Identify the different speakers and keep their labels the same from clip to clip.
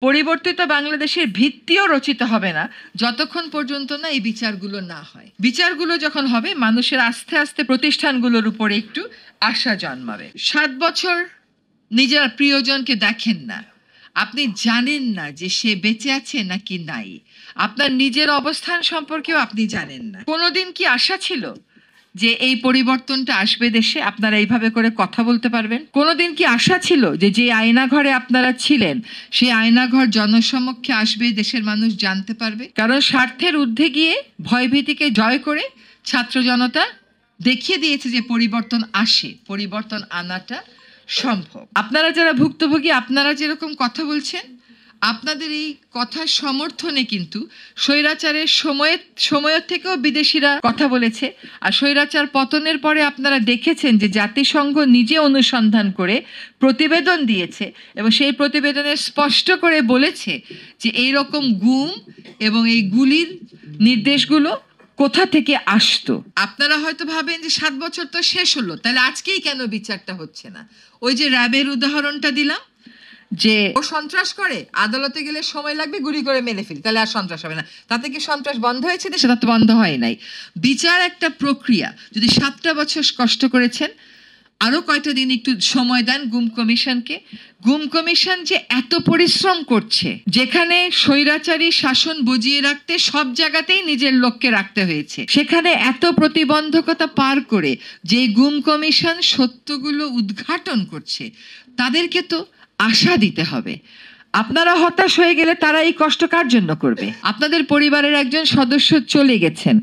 Speaker 1: পরিবর্তিত বাংলাদেশের ভিত্তিও রচিত হবে না যতক্ষণ পর্যন্ত না এই বিচারগুলো না হয়। বিচারগুলো যখন হবে, মানুষের আস্তে আস্তে প্রতিষ্ঠানগুলোর উপরে একটু আশা জন্মাবে। 7 বছর নিজের প্রিয়জনকে দেখেন না, আপনি জানেন না যে সে বেঁচে আছে নাকি নাই। আপনার নিজের অবস্থান সম্পর্কেও আপনি জানেন না। কোনোদিন কি আশা ছিল যে এই পরিবর্তনটা আসবে দেশে, আপনারা এইভাবে করে কথা বলতে পারবেন? কোনোদিন কি আশা ছিল যে যে আয়নাঘরে আপনারা ছিলেন সেই আয়নাঘর জনসমক্ষে আসবে, দেশের মানুষ জানতে পারবে? কারণ স্বার্থের ঊর্ধ্বে গিয়ে ভয়ভীতিকে জয় করে ছাত্র জনতা দেখিয়ে দিয়েছে যে পরিবর্তন আসে, পরিবর্তন আনাটা সম্ভব। আপনারা যারা ভুক্তভোগী, আপনারা যেরকম কথা বলছেন, আপনাদের এই কথার সমর্থনে কিন্তু স্বৈরাচারের সময়ের থেকেও বিদেশিরা কথা বলেছে। আর স্বৈরাচার পতনের পরে আপনারা দেখেছেন যে জাতিসংঘ নিজে অনুসন্ধান করে প্রতিবেদন দিয়েছে এবং সেই প্রতিবেদনে স্পষ্ট করে বলেছে যে এই রকম গুম এবং এই গুলির নির্দেশগুলো কোথা থেকে আসতো। আপনারা হয়তো ভাবেন যে 7 বছর তো শেষ হলো, তাহলে আজকেই কেন বিচারটা হচ্ছে না? ওই যে র্যাবের উদাহরণটা দিলাম, যে ও সন্ত্রাস করে, আদালতে গেলে সময় লাগবে, গুলি করে মেরে ফেলি, তাহলে আর সন্ত্রাস হবে না। তাতে কি সন্ত্রাস বন্ধ হয়েছে? সেটা তো বন্ধ হয় নাই। বিচার একটা প্রক্রিয়া। যদি 7টা বছর কষ্ট করেছেন, আরো কয়টা দিন একটু সময় দেন গুম কমিশনকে। গুম কমিশন যে এত পরিশ্রম করছে, যেখানে স্বৈরাচারী শাসন বজিয়ে রাখতে সব জায়গাতেই নিজের লোককে রাখতে হয়েছে, সেখানে এত প্রতিবন্ধকতা পার করে যে গুম কমিশন সত্যগুলো উদ্ঘাটন করছে, তাদেরকে তো আশা দিতে হবে। আপনারা হতাশ হয়ে গেলে তারা এই কষ্ট কার জন্য করবে? আপনাদের পরিবারের একজন সদস্য চলে গেছেন,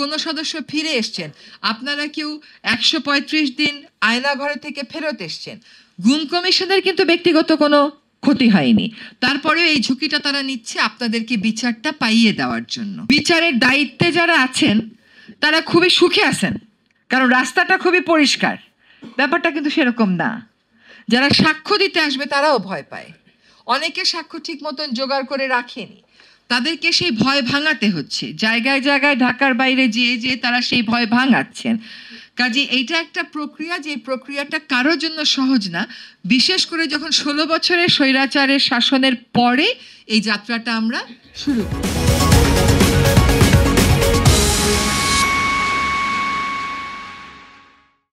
Speaker 1: কোনো সদস্য ফিরে এসছেন, আপনারা কেউ 135 দিন আয়নাঘরে থেকে ফেরত এসছেন। গুম কমিশনের কিন্তু ব্যক্তিগত কোনো ক্ষতি হয়নি, তারপরেও এই ঝুঁকিটা তারা নিচ্ছে আপনাদেরকে বিচারটা পাইয়ে দেওয়ার জন্য। বিচারের দায়িত্বে যারা আছেন তারা খুবই সুখে আছেন, কারণ রাস্তাটা খুবই পরিষ্কার। ব্যাপারটা কিন্তু সেরকম না। যারা সাক্ষ্য দিতে আসবে তারাও ভয় পায়। অনেকে সাক্ষ্য ঠিক মতন জোগাড় করে রাখেনি, তাদেরকে সেই ভয় ভাঙাতে হচ্ছে। জায়গায় জায়গায় ঢাকার বাইরে যেয়ে তারা সেই ভয় ভাঙাচ্ছেন। কাজে এইটা একটা প্রক্রিয়া, যে প্রক্রিয়াটা কারোর জন্য সহজ না, বিশেষ করে যখন 16 বছরের স্বৈরাচারের শাসনের পরে এই যাত্রাটা আমরা শুরু করি।